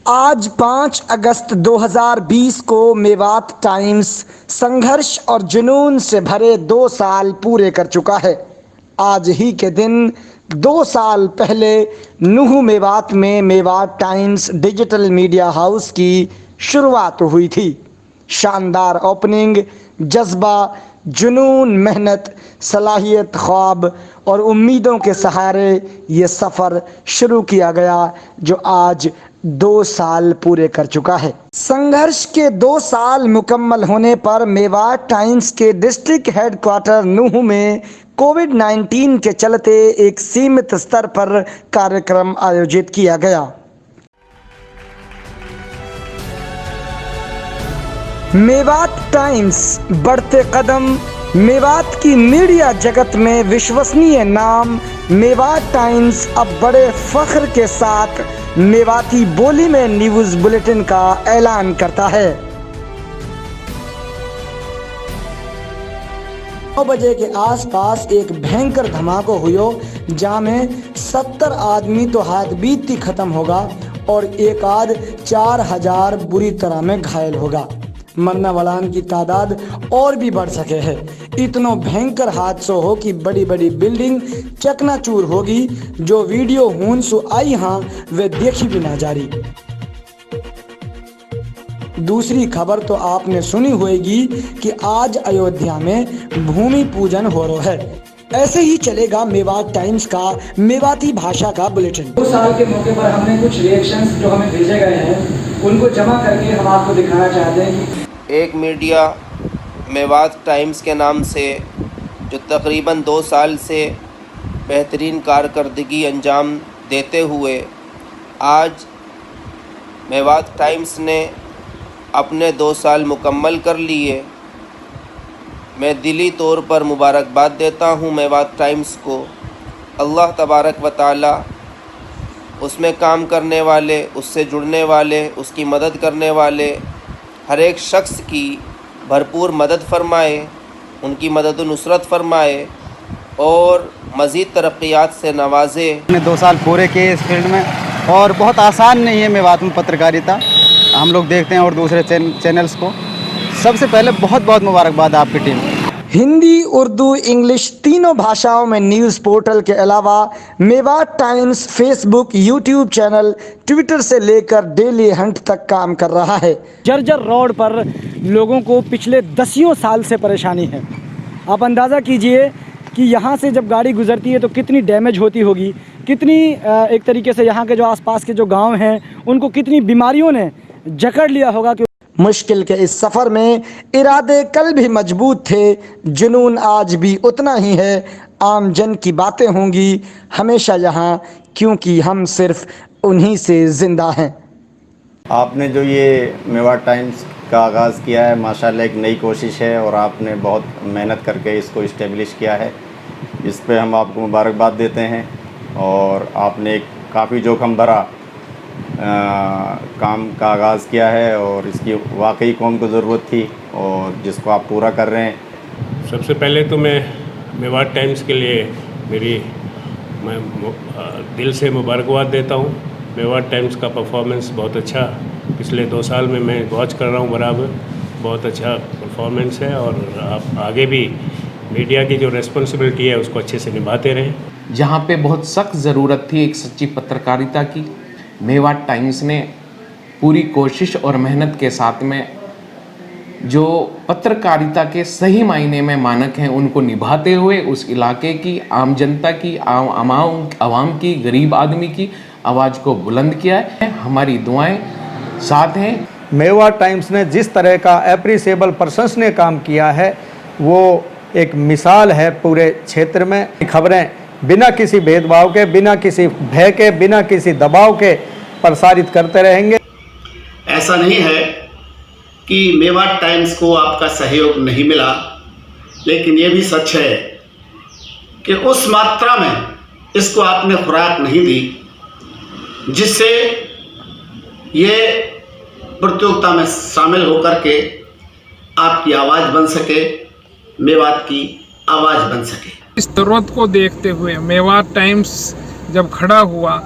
आज 5 अगस्त 2020 को मेवात टाइम्स संघर्ष और जुनून से भरे 2 साल पूरे कर चुका है। आज ही के दिन 2 साल पहले नूह मेवात में Mewat times digital media house की शुरुआत हुई थी। शानदार ओपनिंग, जज्बा, जुनून, मेहनत, सलाहियत, ख्वाब और उम्मीदों के सहारे ये सफ़र शुरू किया गया जो आज 2 साल पूरे कर चुका है। संघर्ष के 2 साल मुकम्मल होने पर मेवात टाइम्स के डिस्ट्रिक्ट हेडक्वार्टर नूह में कोविड-19 के चलते एक सीमित स्तर पर कार्यक्रम आयोजित किया गया। मेवात टाइम्स बढ़ते कदम, मेवात की मीडिया जगत में विश्वसनीय नाम। मेवात टाइम्स अब बड़े फख्र के साथ मेवाती बोली में न्यूज़ बुलेटिन का ऐलान करता है। 9 बजे के आसपास एक भयंकर धमाका हुआ जहाँ में 70 आदमी तो हाथ बीतती खत्म होगा और एक आध 4000 बुरी तरह में घायल होगा। मरने वालान की तादाद और भी बढ़ सके है। इतना भयंकर हादसा हो कि बड़ी बड़ी बिल्डिंग चकनाचूर होगी। जो वीडियो हून सो आई हाँ वे देखी भी ना जा रही। दूसरी खबर तो आपने सुनी होगी कि आज अयोध्या में भूमि पूजन हो रहा है। ऐसे ही चलेगा मेवात टाइम्स का मेवाती भाषा का बुलेटिन। 2 साल के मौके पर हमने कुछ रिएक्शंस जो हमें भेजे गए हैं उनको जमा करके हम आपको दिखाना चाहते हैं कि एक मीडिया मेवात टाइम्स के नाम से जो तकरीबन 2 साल से बेहतरीन कारकर्दगी अंजाम देते हुए आज मेवात टाइम्स ने अपने 2 साल मुकम्मल कर लिए। मैं दिली तौर पर मुबारकबाद देता हूँ मेवात टाइम्स को। अल्लाह तबारक व ताला उसमें काम करने वाले, उससे जुड़ने वाले, उसकी मदद करने वाले हर एक शख्स की भरपूर मदद फरमाए, उनकी मदद नुसरत फरमाए और मज़ीद तरक्यात से नवाजे। हमने 2 साल पूरे किए इस फील्ड में और बहुत आसान नहीं है मेवात में पत्रकारिता। हम लोग देखते हैं और दूसरे चैनल्स को। सबसे पहले बहुत बहुत मुबारकबाद आपकी टीम। हिंदी, उर्दू, इंग्लिश तीनों भाषाओं में न्यूज़ पोर्टल के अलावा Mewat times Facebook, YouTube channel, Twitter से लेकर डेली हंट तक काम कर रहा है। जर्जर रोड पर लोगों को पिछले 10 साल से परेशानी है। आप अंदाज़ा कीजिए कि यहाँ से जब गाड़ी गुजरती है तो कितनी डैमेज होती होगी, कितनी एक तरीके से यहाँ के जो आसपास के जो गांव हैं उनको कितनी बीमारियों ने जकड़ लिया होगा। कि मुश्किल के इस सफ़र में इरादे कल भी मजबूत थे, जुनून आज भी उतना ही है। आम जन की बातें होंगी हमेशा यहाँ, क्योंकि हम सिर्फ उन्हीं से ज़िंदा हैं। आपने जो ये मेवात टाइम्स का आगाज़ किया है माशाल्लाह एक नई कोशिश है और आपने बहुत मेहनत करके इसको इस्टेब्लिश किया है। इस पे हम आपको मुबारकबाद देते हैं और आपने एक काफ़ी जोखम भरा काम का आगाज़ किया है और इसकी वाकई कौम को ज़रूरत थी और जिसको आप पूरा कर रहे हैं। सबसे पहले तो मैं मेवात टाइम्स के लिए मैं दिल से मुबारकबाद देता हूँ। मेवात टाइम्स का परफॉर्मेंस बहुत अच्छा पिछले 2 साल में मैं वॉच कर रहा हूँ बराबर। बहुत अच्छा परफॉर्मेंस है और आप आगे भी मीडिया की जो रिस्पॉन्सिबिलिटी है उसको अच्छे से निभाते रहें। जहाँ पे बहुत सख्त ज़रूरत थी एक सच्ची पत्रकारिता की, मेवात टाइम्स ने पूरी कोशिश और मेहनत के साथ में जो पत्रकारिता के सही मायने में मानक हैं उनको निभाते हुए उस इलाके की आम जनता की, आवाम की, गरीब आदमी की आवाज़ को बुलंद किया है। हमारी दुआएं साथ हैं। मेवात टाइम्स ने जिस तरह का एप्रिसिएबल पर्सन्स ने काम किया है वो एक मिसाल है पूरे क्षेत्र में। खबरें बिना किसी भेदभाव के, बिना किसी भय के, बिना किसी दबाव के प्रसारित करते रहेंगे। ऐसा नहीं है कि मेवात टाइम्स को आपका सहयोग नहीं मिला, लेकिन ये भी सच है कि उस मात्रा में इसको आपने खुराक नहीं दी जिससे ये प्रतियोगिता में शामिल होकर के आपकी आवाज़ बन सके, मेवात की आवाज़ बन सके। इस ज़रूरत को देखते हुए मेवात टाइम्स जब खड़ा हुआ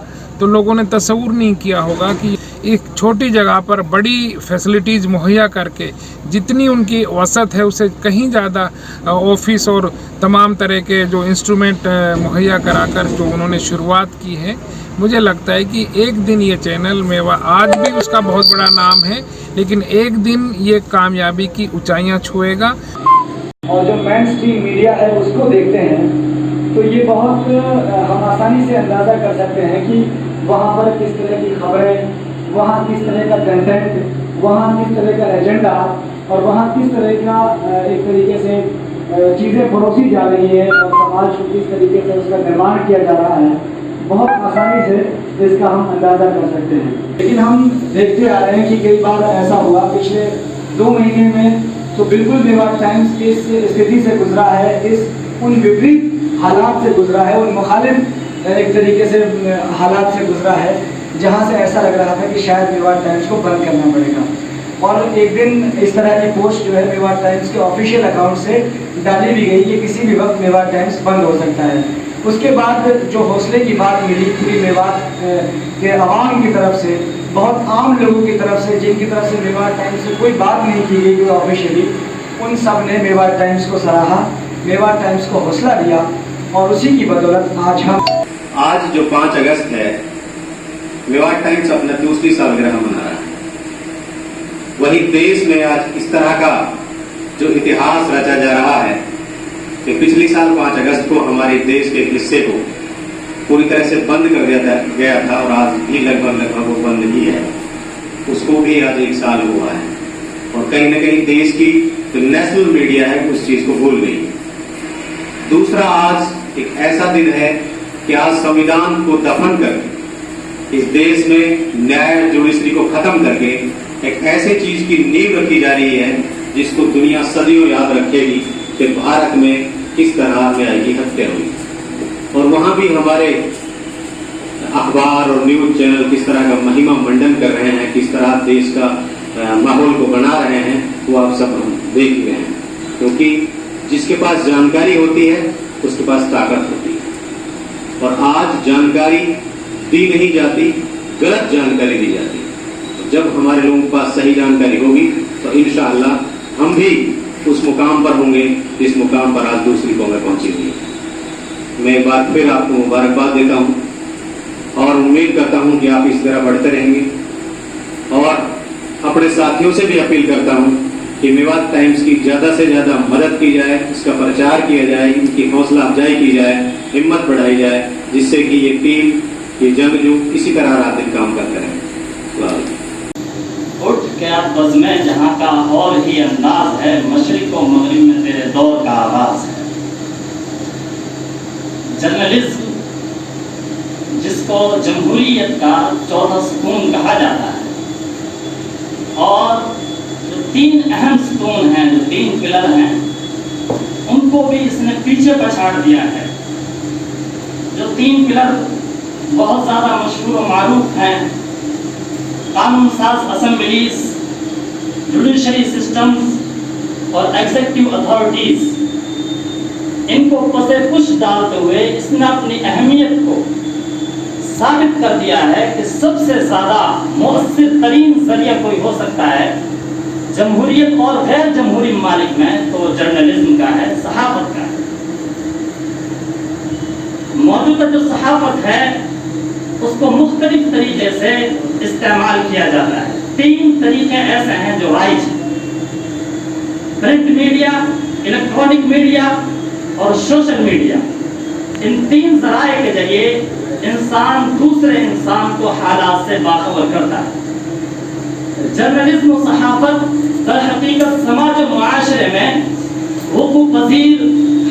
तो लोगों ने तस्वुर नहीं किया होगा कि एक छोटी जगह पर बड़ी फैसिलिटीज़ मुहैया करके जितनी उनकी वसत है उससे कहीं ज़्यादा ऑफिस और तमाम तरह के जो इंस्ट्रूमेंट मुहैया कराकर जो उन्होंने शुरुआत की है, मुझे लगता है कि एक दिन ये चैनल मेवा, आज भी उसका बहुत बड़ा नाम है, लेकिन एक दिन ये कामयाबी की ऊंचाइयां छुएगा। और जो मेन स्ट्रीम मीडिया है उसको देखते हैं तो ये बहुत हम आसानी से अंदाज़ा कर सकते हैं कि वहाँ पर किस तरह की खबरें, वहाँ किस तरह का कंटेंट, वहाँ किस तरह का एजेंडा और वहाँ किस तरह का एक तरीके से चीज़ें परोसी जा रही है और समाज को किस तरीके से उसका निर्माण किया जा रहा है, बहुत आसानी से इसका हम अंदाज़ा कर सकते हैं। लेकिन हम देखते आ रहे हैं कि कई बार ऐसा हुआ पिछले 2 महीने में तो बिल्कुल मेवात टाइम्स इस स्थिति से गुजरा है, उन विपरीत हालात से गुजरा है, उन मुखालिफ एक तरीके से हालात से गुजरा है जहां से ऐसा लग रहा था कि शायद मेवात टाइम्स को बंद करना पड़ेगा। और एक दिन इस तरह की पोस्ट जो है मेवात टाइम्स के ऑफिशियल अकाउंट से डाली भी गई कि किसी भी वक्त मेवात टाइम्स बंद हो सकता है। उसके बाद जो हौसले की बात मिली पूरी मेवात के अवाम की तरफ से, बहुत आम लोगों की तरफ से, जिनकी तरफ से मेवात टाइम्स से कोई बात नहीं की गई ऑफिशियली, उन सब ने मेवात टाइम्स को सराहा, मेवात टाइम्स को हौसला दिया और उसी की बदौलत आज जो 5 अगस्त है, मेवात टाइम्स अपना 2री सालगिरह मना रहा है। वही देश में आज इस तरह का जो इतिहास रचा जा रहा है कि पिछले साल 5 अगस्त को हमारे देश के एक हिस्से को पूरी तरह से बंद कर दिया गया था और आज भी लगभग वो बंद ही है, उसको भी आज 1 साल हुआ है। और कहीं न कहीं देश की जो नेशनल मीडिया है उस चीज को भूल गई। दूसरा, आज एक ऐसा दिन है कि आज संविधान को दफन कर इस देश में न्याय जुडिशरी को खत्म करके एक ऐसे चीज की नींव रखी जा रही है जिसको दुनिया सदियों याद रखेगी कि भारत में किस तरह न्याय की हत्या हुई। और वहां भी हमारे अखबार और न्यूज चैनल किस तरह का महिमा मंडन कर रहे हैं, किस तरह देश का माहौल को बना रहे हैं, वो आप सब देख रहे हैं। क्योंकि जिसके पास जानकारी होती है उसके पास ताकत होती है। और आज जानकारी दी नहीं जाती, गलत जानकारी दी जाती है। जब हमारे लोगों के पास सही जानकारी होगी तो इंशाअल्लाह हम भी उस मुकाम पर होंगे जिस मुकाम पर आज दूसरी कौमें पहुंची हुई है। मैं एक बार फिर आपको मुबारकबाद देता हूं और उम्मीद करता हूं कि आप इस तरह बढ़ते रहेंगे। और अपने साथियों से भी अपील करता हूं कि मेवात टाइम्स की ज्यादा से ज्यादा मदद की जाए, इसका प्रचार किया जाए, इनकी हौसला अफजाई की जाए, हिम्मत बढ़ाई जाए, जिससे कि ये टीम, ये जंगजू इसी तरह रात दिन काम करते रहें। उठ क्या बज़्म जहां का और ही अंदाज है, मशरिक व मगरिब में तेरे दौर का आवाज है। जर्नलिज्म जिसको जमहूरियत का 14 सुकून कहा जाता है, और जो 3 अहम सुकून हैं, जो 3 पिलर हैं, उनको भी इसने पीछे पछाड़ दिया है। जो 3 पिलर बहुत ज़्यादा मशहूर और मारूफ हैं, कानून साज असेंबलीज, जुडिशरी सिस्टम्स और एग्जीक्यूटिव अथॉरिटीज, इनको पसे पुश डालते हुए इसने अपनी अहमियत को साबित कर दिया है कि सबसे ज़्यादा मुअस्सिर तरीन जरिया कोई हो सकता है जमहूरियत और गैर जमहूरी ममालिक में, तो जर्नलिज्म का है, सहाफत का है। मौजूदा जो सहाफत है उसको मुख्तलिफ तरीके से इस्तेमाल किया जाता है। 3 तरीके ऐसे हैं जो राइज हैं: प्रिंट मीडिया, इलेक्ट्रॉनिक मीडिया और सोशल मीडिया। इन 3 ज़राए के जरिए इंसान दूसरे इंसान को हालात से बाखबर करता है। जर्नलिज्म और सहाफत दर हकीकत समाज और मुआशरे में वक़ूअ पज़ीर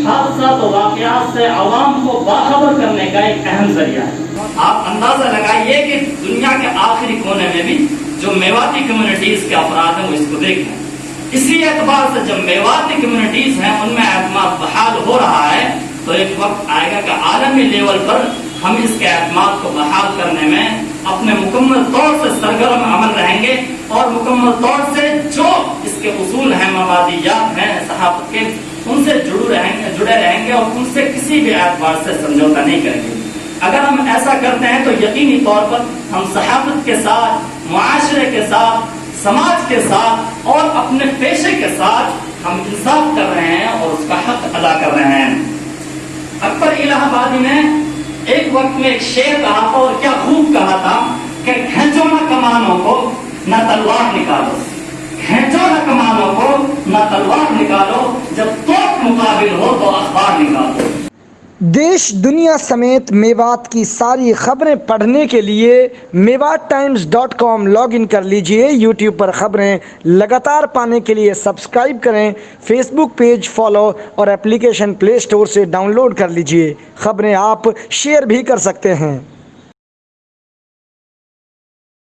हादसा और वाक़यात से आवाम को बाखबर करने का एक अहम जरिया है। आप अंदाजा लगाइए कि दुनिया के आखिरी कोने में भी जो मेवाती कम्युनिटीज के अफराद हैं वो इसको देखें। इसी एतबार से जब मेवाती कम्युनिटीज हैं उनमें एतमाद बहाल हो रहा है, तो एक वक्त आएगा कि आलमी लेवल पर हम इसके एतमाद को बहाल करने में अपने मुकम्मल तौर से सरगर्म अमल रहेंगे और मुकम्मल तौर से जो इसके उसूल हैं, मबादियात हैं सहाफत के, उनसे जुड़े रहेंगे और उनसे किसी भी एतबार से समझौता नहीं करेंगे। अगर हम ऐसा करते हैं तो यकीनी तौर पर हम सहाफत के साथ, मुआशरे के साथ, समाज के साथ और अपने पेशे के साथ हम इंसाफ कर रहे हैं और उसका हक अदा कर रहे हैं। अकबर इलाहाबादी ने एक वक्त में एक शेर कहा था और क्या खूब कहा था कि खींचो न कमानों को न तलवार निकालो, खींचो न कमानों को न तलवार निकालो, जब तोप मुकाबिल हो तो अखबार निकालो। देश दुनिया समेत मेवात की सारी खबरें पढ़ने के लिए mewatttimes.com लॉगिन कर लीजिए। यूट्यूब पर खबरें लगातार पाने के लिए सब्सक्राइब करें, फेसबुक पेज फॉलो और एप्लीकेशन प्ले स्टोर से डाउनलोड कर लीजिए। खबरें आप शेयर भी कर सकते हैं।